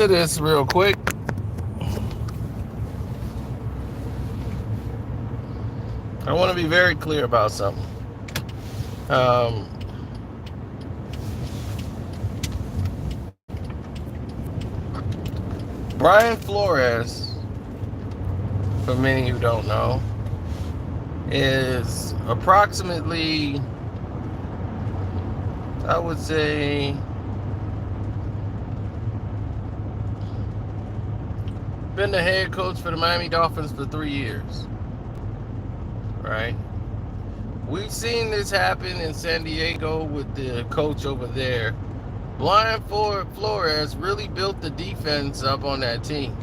this real quick. I want to be very clear about something. Um, Brian Flores, for many who don't know, is approximately, I would say, been the head coach for the Miami Dolphins for 3 years. Right? We've seen this happen in San Diego with the coach over there. Brian Flores really built the defense up on that team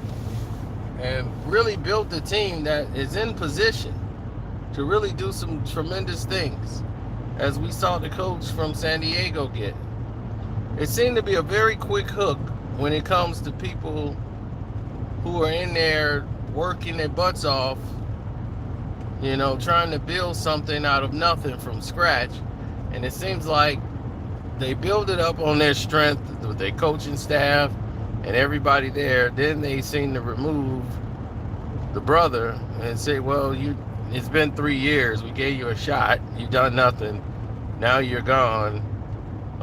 and really built a team that is in position to really do some tremendous things, as we saw the coach from San Diego get. It seemed to be a very quick hook when it comes to people who are in there working their butts off, trying to build something out of nothing from scratch. And it seems like they build it up on their strength with their coaching staff and everybody there. Then they seem to remove the brother and say, well, it's been 3 years. We gave you a shot. You've done nothing. Now you're gone.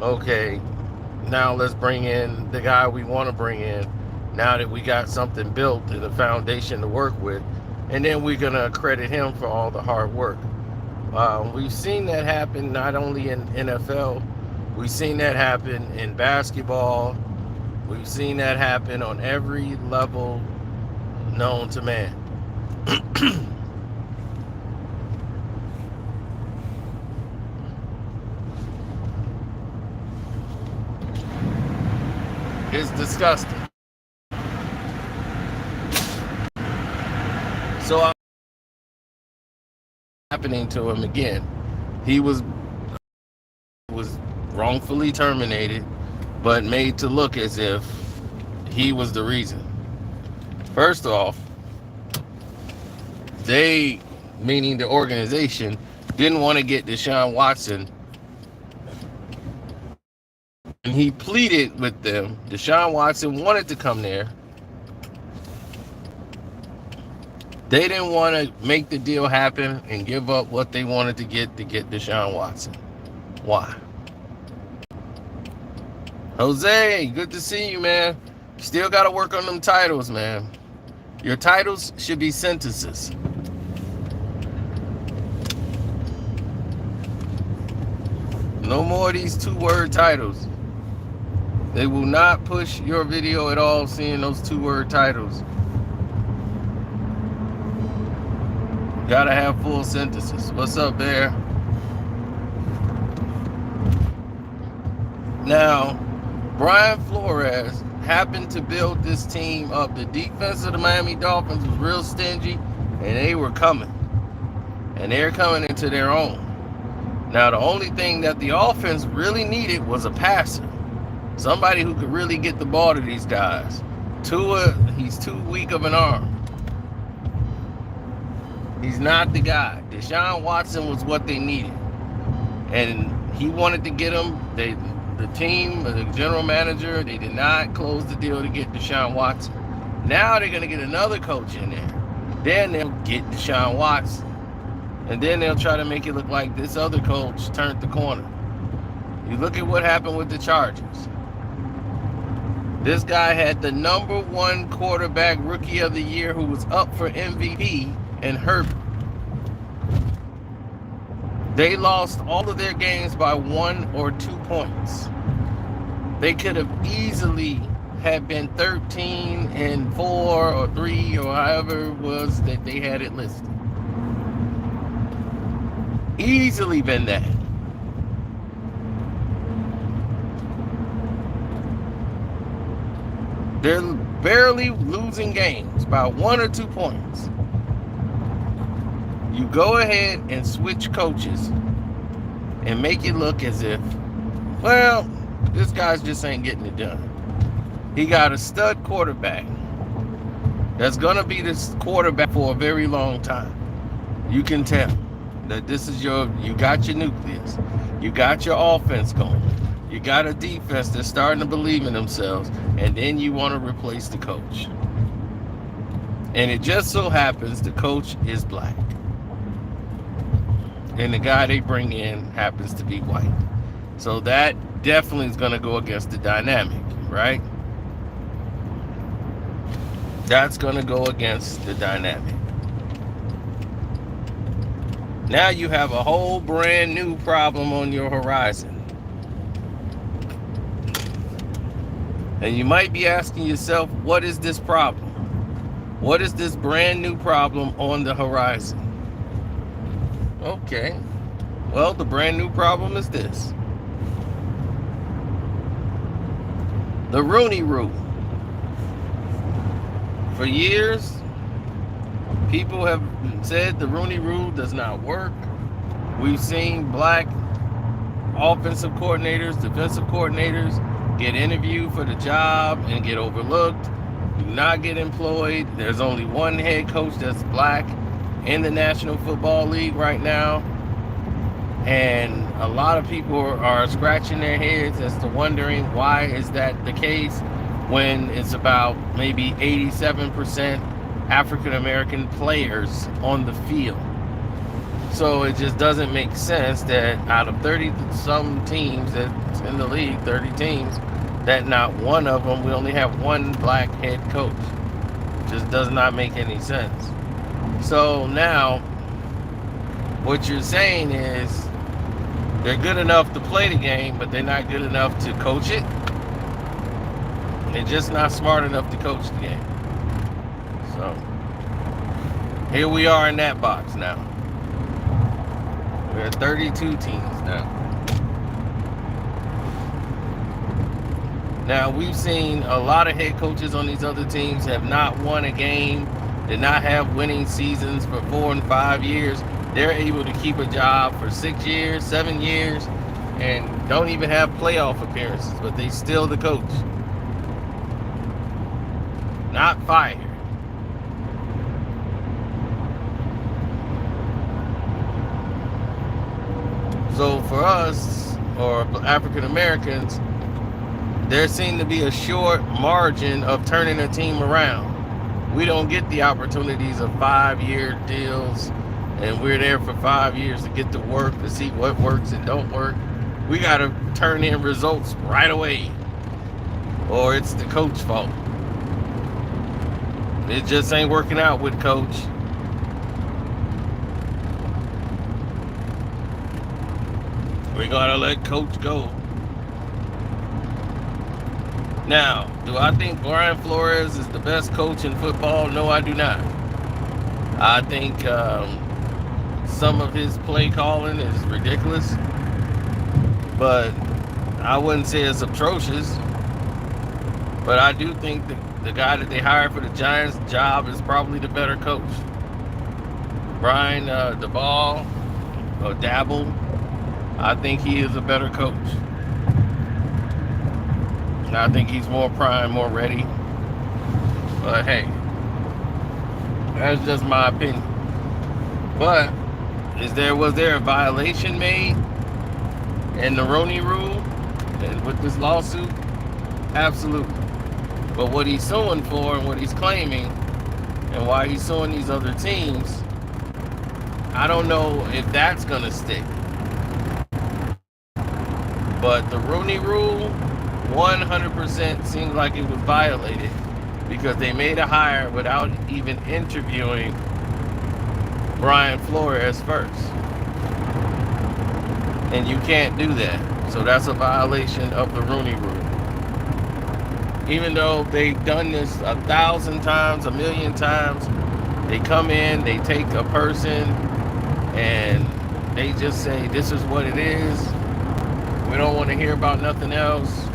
Okay, now let's bring in the guy we want to bring in now that we got something built and a foundation to work with. And then we're going to credit him for all the hard work. We've seen that happen not only in NFL, we've seen that happen in basketball. We've seen that happen on every level known to man. It's disgusting. So happening to him again. He was wrongfully terminated, but made to look as if he was the reason. First off, they, meaning the organization, didn't want to get Deshaun Watson, and he pleaded with them. Deshaun Watson wanted to come there. They didn't want to make the deal happen and give up what they wanted to get Deshaun Watson. Why? Jose, good to see you, man. Still got to work on them titles, man. Your titles should be sentences. No more of these 2-word titles. They will not push your video at all seeing those 2-word titles. Gotta have full sentences. What's up, Bear? Now, Brian Flores happened to build this team up. The defense of the Miami Dolphins was real stingy, and they were coming. And they're coming into their own. Now, the only thing that the offense really needed was a passer. Somebody who could really get the ball to these guys. Tua, he's too weak of an arm. He's not the guy. Deshaun Watson was what they needed. And he wanted to get him. The team, the general manager, they did not close the deal to get Deshaun Watson. Now they're going to get another coach in there. Then they'll get Deshaun Watson. And then they'll try to make it look like this other coach turned the corner. You look at what happened with the Chargers. This guy had the #1 quarterback rookie of the year who was up for MVP, and Herbert. They lost all of their games by 1 or 2 points. They could have easily had been 13-4 or 3 or however it was that they had it listed. Easily been that. They're barely losing games by 1 or 2 points. You go ahead and switch coaches and make it look as if, well, this guy's just ain't getting it done. He got a stud quarterback that's going to be this quarterback for a very long time. You can tell that this is you got your nucleus. You got your offense going. You got a defense that's starting to believe in themselves, and then you want to replace the coach. And it just so happens the coach is black. And the guy they bring in happens to be white. So that definitely is going to go against the dynamic, right? That's going to go against the dynamic. Now you have a whole brand new problem on your horizon. And you might be asking yourself, what is this problem? What is this brand new problem on the horizon? Okay. Well, the brand new problem is this. The Rooney Rule. For years, people have said the Rooney Rule does not work. We've seen black offensive coordinators, defensive coordinators get interviewed for the job and get overlooked, do not get employed. There's only one head coach that's black in the National Football League right now. And a lot of people are scratching their heads as to wondering why is that the case when it's about maybe 87% African American players on the field. So it just doesn't make sense that out of 30 some teams that's in the league, 30 teams, that not one of them, we only have one black head coach. Just does not make any sense. So now, what you're saying is they're good enough to play the game, but they're not good enough to coach it. They're just not smart enough to coach the game. So here we are in that box now. We're at 32 teams now. Now, we've seen a lot of head coaches on these other teams have not won a game, did not have winning seasons for 4 and 5 years. They're able to keep a job for 6 years, 7 years, and don't even have playoff appearances, but they still the coach. Not fired. So for us, or African Americans, there seemed to be a short margin of turning a team around. We don't get the opportunities of 5-year deals, and we're there for 5 years to get to work, to see what works and don't work. We got to turn in results right away, or it's the coach's fault. It just ain't working out with coach. We gotta let coach go. Now, do I think Brian Flores is the best coach in football? No, I do not. I think some of his play calling is ridiculous, but I wouldn't say it's atrocious. But I do think the guy that they hired for the Giants job is probably the better coach. Brian Dabble, or Dabble, I think he is a better coach. I think he's more prime, more ready. But hey, that's just my opinion. But was there a violation made in the Rooney Rule and with this lawsuit? Absolutely. But what he's suing for and what he's claiming and why he's suing these other teams, I don't know if that's gonna stick. But the Rooney Rule 100% seems like it was violated because they made a hire without even interviewing Brian Flores first. And you can't do that. So that's a violation of the Rooney Rule. Even though they've done this 1,000 times, 1,000,000 times, they come in, they take a person, and they just say, this is what it is. We don't want to hear about nothing else.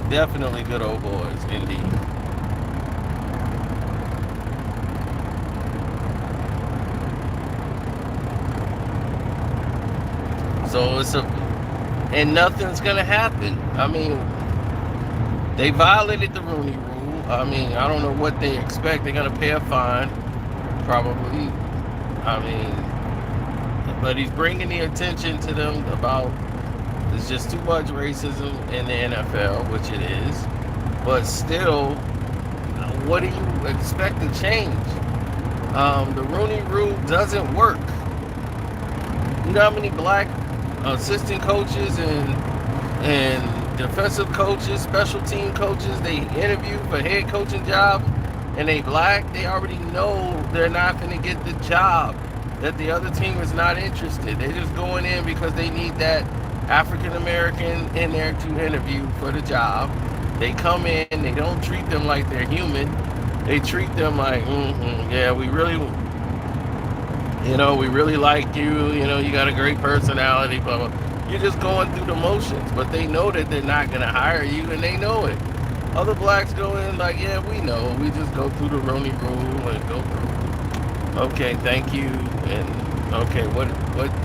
Definitely good old boys, indeed. So and nothing's gonna happen. I mean, they violated the Rooney Rule. I mean, I don't know what they expect. They're gonna pay a fine, probably. I mean, but he's bringing the attention to them about there's just too much racism in the NFL, which it is. But still, what do you expect to change? The Rooney Rule doesn't work. You know how many black assistant coaches and defensive coaches, special team coaches they interview for head coaching jobs, and they black? They already know they're not going to get the job. That the other team is not interested. They're just going in because they need that African American in there to interview for the job. They come in, they don't treat them like they're human. They treat them like, yeah, we really like you. You got a great personality, blah, blah. You're just going through the motions, but they know that they're not going to hire you, and they know it. Other blacks go in like, yeah, we know. We just go through the Rooney Rule and go through, okay, thank you, and okay, what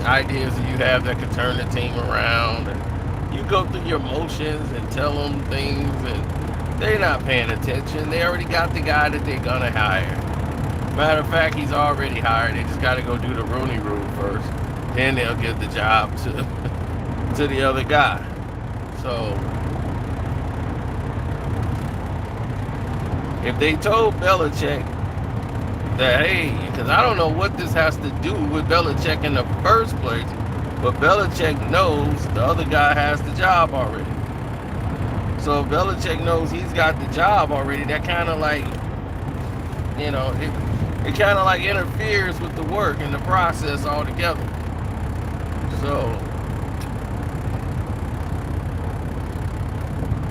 ideas do you have that could turn the team around? And you go through your motions and tell them things, and they're not paying attention. They already got the guy that they're going to hire. Matter of fact, he's already hired. They just got to go do the Rooney Rule first. Then they'll give the job to the other guy. So, if they told Belichick that, hey, because I don't know what this has to do with Belichick in the first place, but Belichick knows the other guy has the job already. So if Belichick knows he's got the job already, that kind of like, it kind of like interferes with the work and the process altogether. So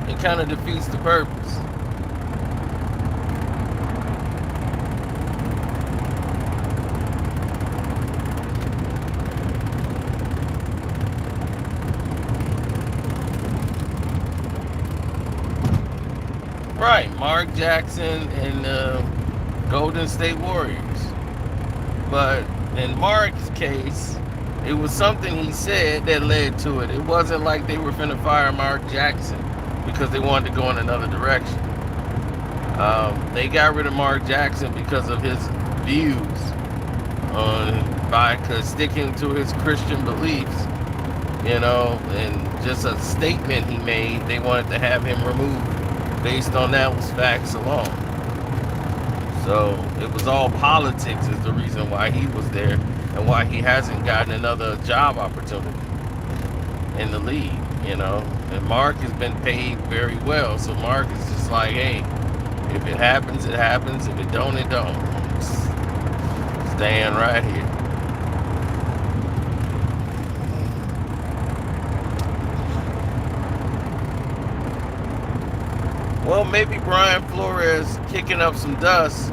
it kind of defeats the purpose. Right, Mark Jackson and Golden State Warriors. But in Mark's case, it was something he said that led to it. It wasn't like they were finna fire Mark Jackson because they wanted to go in another direction. They got rid of Mark Jackson because of his views by sticking to his Christian beliefs, and just a statement he made. They wanted to have him removed based on those facts alone. So it was all politics is the reason why he was there and why he hasn't gotten another job opportunity in the league, And Mark has been paid very well. So Mark is just like, hey, if it happens, it happens. If it don't, it don't. Staying right here. Well, maybe Brian Flores kicking up some dust,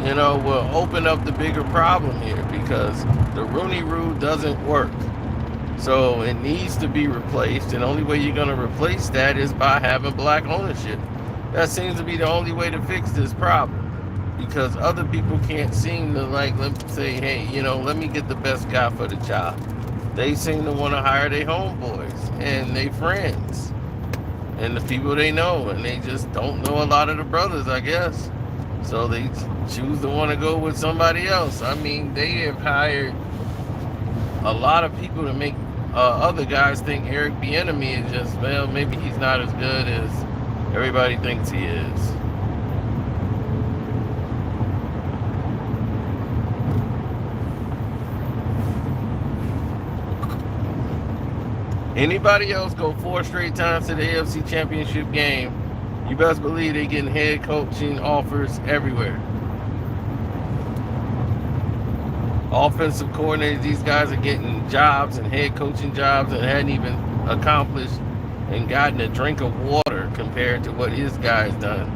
will open up the bigger problem here because the Rooney Rule doesn't work. So it needs to be replaced, and the only way you're going to replace that is by having black ownership. That seems to be the only way to fix this problem because other people can't seem to let me say, hey, let me get the best guy for the job. They seem to want to hire their homeboys and their friends and the people they know, and they just don't know a lot of the brothers, I guess. So they choose to want to go with somebody else. I mean, they have hired a lot of people to make other guys think Eric Bieniemy is just, well, maybe he's not as good as everybody thinks he is. Anybody else go 4 straight times to the AFC Championship game, you best believe they're getting head coaching offers everywhere. Offensive coordinators, these guys are getting jobs and head coaching jobs and hadn't even accomplished and gotten a drink of water compared to what his guy's done.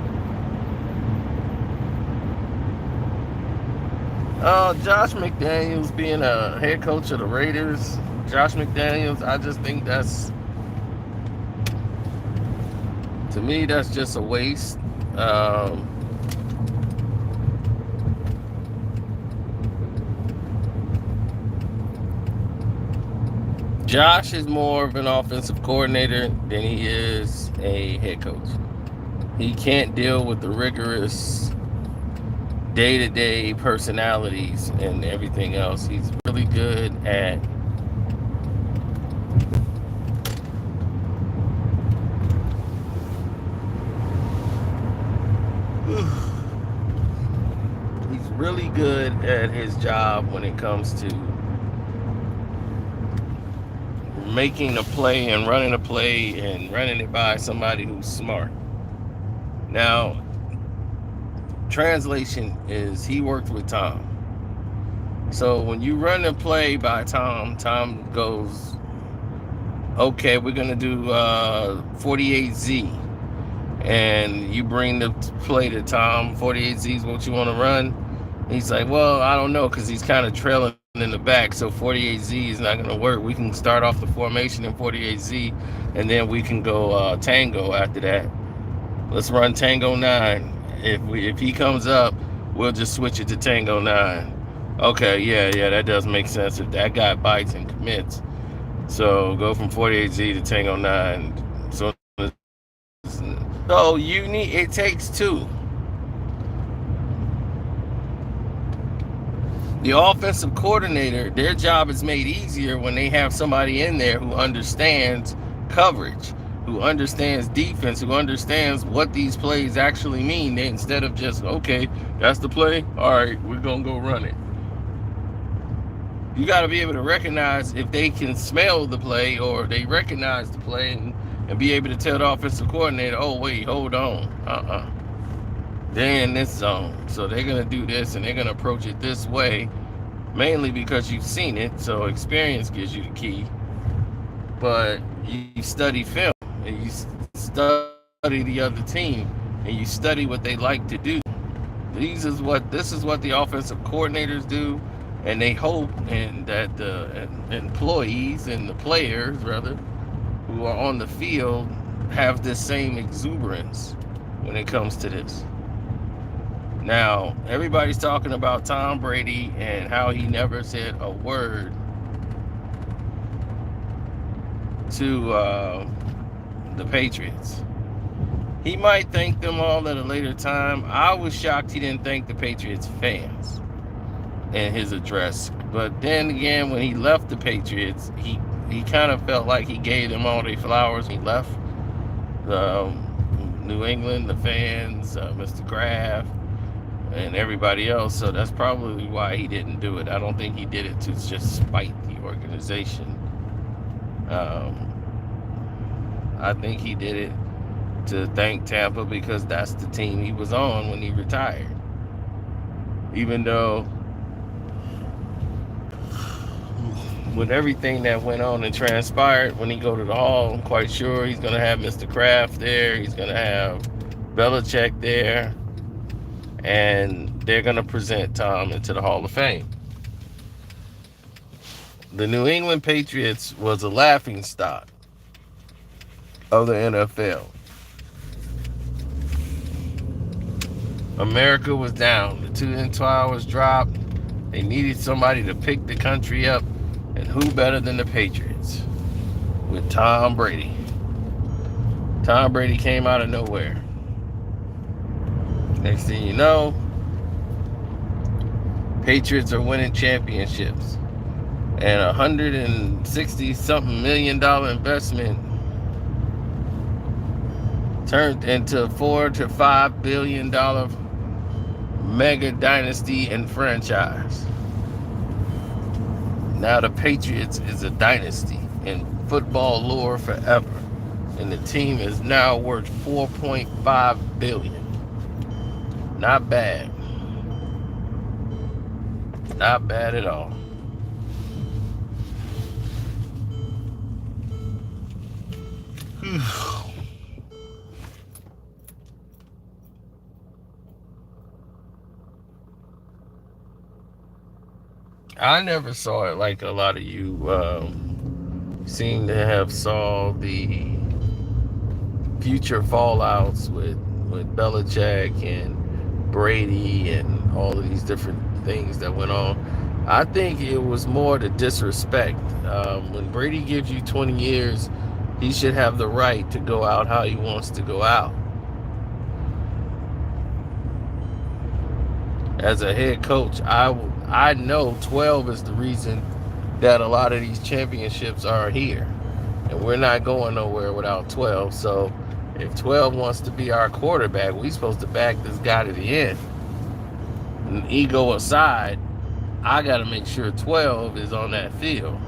Josh McDaniels being a head coach of the Raiders, Josh McDaniels, I just think to me, that's just a waste. Josh is more of an offensive coordinator than he is a head coach. He can't deal with the rigorous day-to-day personalities and everything else. He's really good at he's really good at his job when it comes to making a play and running a play and running it by somebody who's smart. Now, translation is he worked with Tom. So when you run a play by Tom, Tom goes, okay, we're going to do 48Z. And you bring the play to Tom, 48Z is what you want to run. He's like, well, I don't know, because he's kind of trailing in the back, so 48Z is not going to work. We can start off the formation in 48Z, and then we can go Tango after that. Let's run Tango 9. If he comes up, we'll just switch it to Tango 9. Okay, yeah, that does make sense if that guy bites and commits. So go from 48Z to Tango 9. So it takes two. The offensive coordinator, their job is made easier when they have somebody in there who understands coverage, who understands defense, who understands what these plays actually mean. Instead of just, okay, that's the play, all right, we're going to go run it. You got to be able to recognize if they can smell the play or they recognize the play and be able to tell the offensive coordinator, oh, wait, hold on, they're in this zone, so they're going to do this and they're going to approach it this way, mainly because you've seen it, so experience gives you the key. But you study film and you study the other team and you study what they like to do. This is what the offensive coordinators do, and they hope and that the employees and the players rather who are on the field have this same exuberance when it comes to this. Now, everybody's talking about Tom Brady and how he never said a word to the Patriots. He might thank them all at a later time. I was shocked he didn't thank the Patriots fans in his address. But then again, when he left the Patriots, he kind of felt like he gave them all their flowers. He left New England, the fans, Mr. Kraft, and everybody else. So that's probably why he didn't do it. I don't think he did it to just spite the organization. I think he did it to thank Tampa because that's the team he was on when he retired. Even though with everything that went on and transpired when he go to the Hall, I'm quite sure he's going to have Mr. Kraft there. He's going to have Belichick there. And they're going to present Tom into the Hall of Fame. The New England Patriots was a laughingstock of the NFL. America was down. The 2 and 12 was dropped. They needed somebody to pick the country up. And who better than the Patriots? With Tom Brady. Tom Brady came out of nowhere. Next thing you know, Patriots are winning championships. And $160-something million investment turned into $4 to $5 billion mega dynasty and franchise. Now the Patriots is a dynasty in football lore forever. And the team is now worth $4.5 billion. Not bad. Not bad at all. I never saw it like a lot of you seem to have saw the future fallouts with Belichick and Brady and all of these different things that went on. I think it was more the disrespect. When Brady gives you 20 years, he should have the right to go out how he wants to go out. As a head coach, I know 12 is the reason that a lot of these championships are here. And we're not going nowhere without 12. So if 12 wants to be our quarterback, we're supposed to back this guy to the end. And ego aside, I got to make sure 12 is on that field.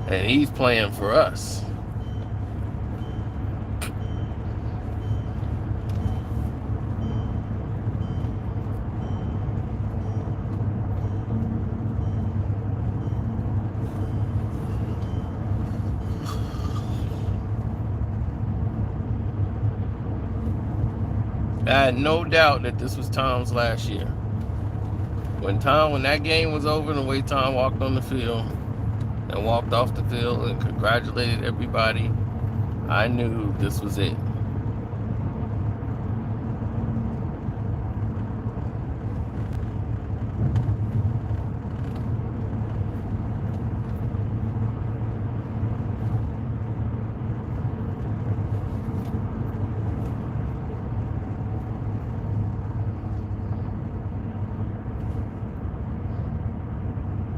And he's playing for us. I had no doubt that this was Tom's last year. When that game was over, the way Tom walked on the field and walked off the field and congratulated everybody, I knew this was it.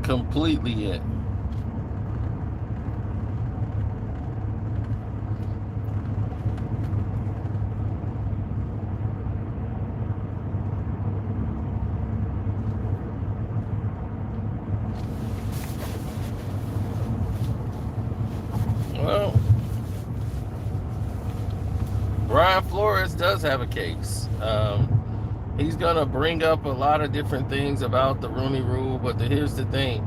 Completely it. Well, Brian Flores does have a case. He's going to bring up a lot of different things about the Rooney Rule, but here's the thing.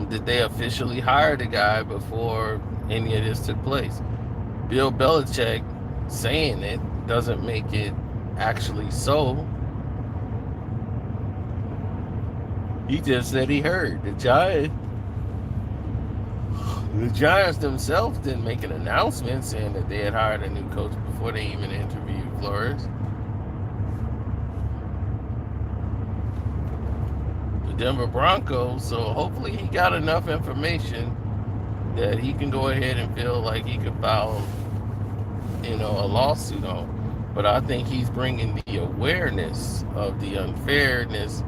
Did they officially hire the guy before any of this took place? Bill Belichick saying it doesn't make it actually so. He just said he heard. The Giants themselves didn't make an announcement saying that they had hired a new coach before they even interviewed Flores. Denver Broncos, so hopefully he got enough information that he can go ahead and feel like he could file, a lawsuit on. But I think he's bringing the awareness of the unfairness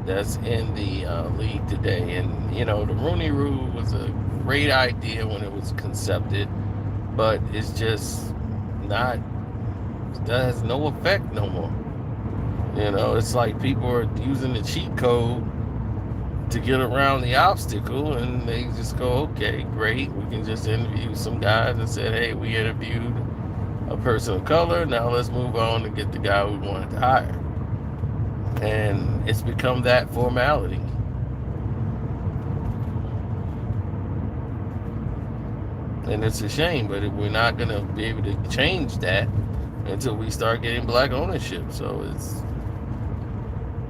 that's in the league today. And, the Rooney Rule was a great idea when it was conceived, but it's just not, that has no effect no more. It's like people are using the cheat code to get around the obstacle, and they just go, okay, great, we can just interview some guys and say, hey, we interviewed a person of color, now let's move on and get the guy we wanted to hire. And it's become that formality. And it's a shame, but we're not going to be able to change that until we start getting black ownership. So it's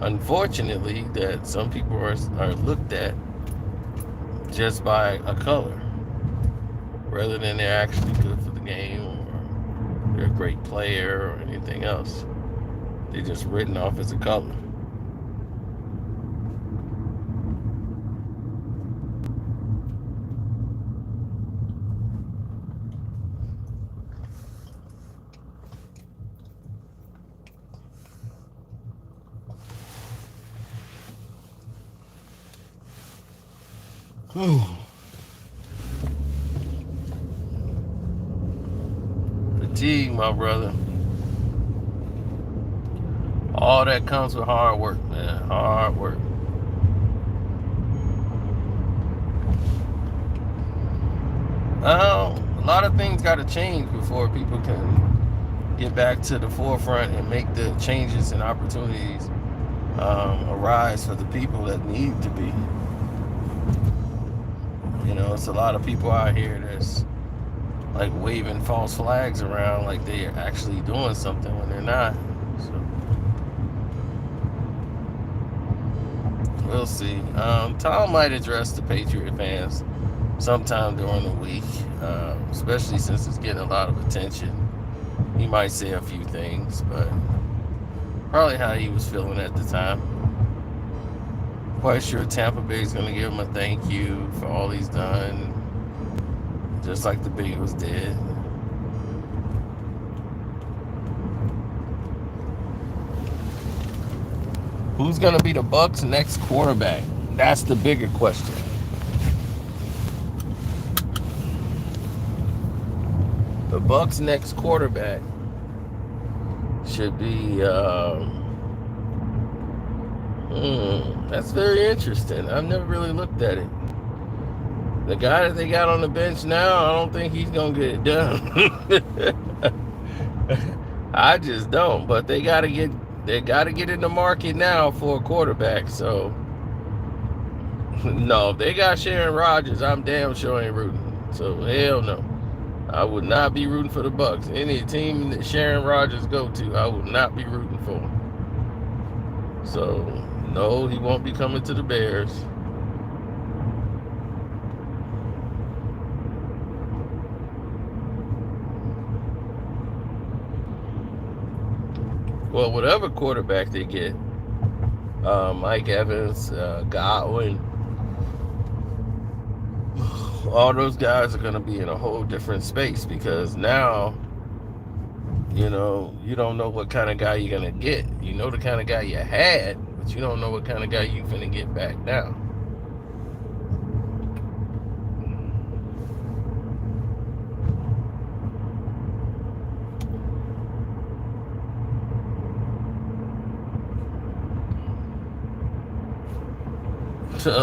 unfortunately that some people are looked at just by a color rather than they're actually good for the game or they're a great player or anything else. They're just written off as a color. Fatigue, my brother. All that comes with hard work, man. Hard work. A lot of things got to change before people can get back to the forefront and make the changes and opportunities arise for the people that need to be. It's a lot of people out here that's like waving false flags around like they're actually doing something when they're not. So we'll see. Tom might address the Patriot fans sometime during the week, especially since it's getting a lot of attention. He might say a few things, but probably how he was feeling at the time. Quite sure Tampa Bay is going to give him a thank you for all he's done, just like the Bengals did. Who's going to be the Bucs' next quarterback? That's the bigger question. The Bucs' next quarterback should be. That's very interesting. I've never really looked at it. The guy that they got on the bench now, I don't think he's gonna get it done. I just don't. But they gotta get in the market now for a quarterback. So no, if they got Sharon Rodgers, I'm damn sure ain't rooting. So hell no. I would not be rooting for the Bucs. Any team that Sharon Rodgers go to, I would not be rooting for him. So no, he won't be coming to the Bears. Well, whatever quarterback they get, Mike Evans, Godwin, all those guys are going to be in a whole different space because now, you don't know what kind of guy you're going to get. You know the kind of guy you had, but you don't know what kind of guy you're going to get back now.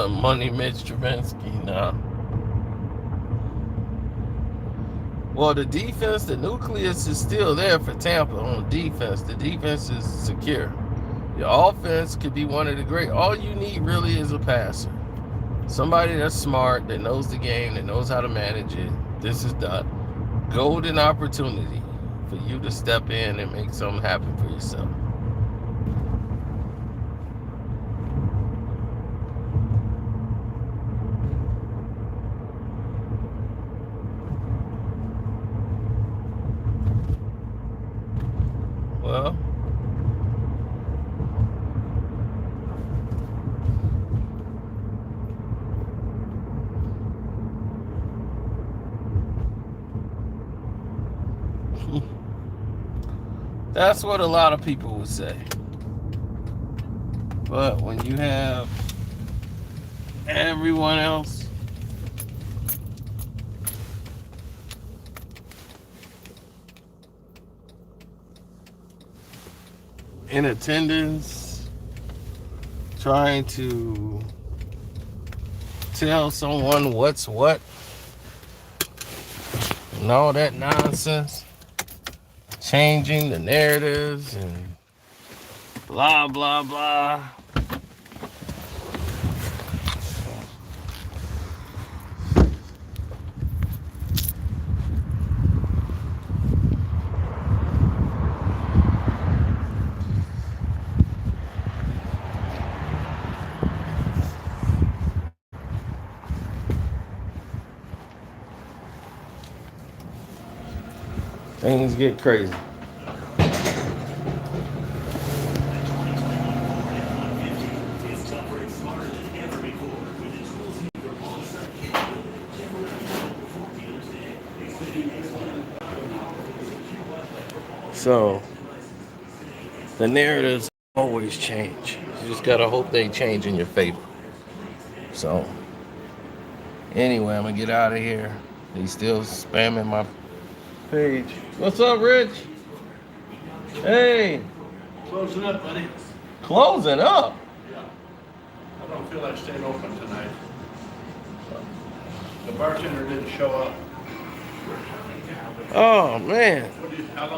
Money Mitch Trubisky, nah. Well, the defense, the nucleus is still there for Tampa on defense. The defense is secure. The offense could be one of the great. All you need really is a passer. Somebody that's smart, that knows the game, that knows how to manage it. This is the golden opportunity for you to step in and make something happen for yourself. Well, that's what a lot of people would say. But when you have everyone else in attendance trying to tell someone what's what and all that nonsense, changing the narratives and blah blah blah. Things get crazy. So the narratives always change. You just gotta hope they change in your favor. So anyway, I'm gonna get out of here. He's still spamming my page. What's up, Rich? Hey. Closing up, buddy. Closing up? Yeah. I don't feel like staying open tonight. The bartender didn't show up. Oh, man. How long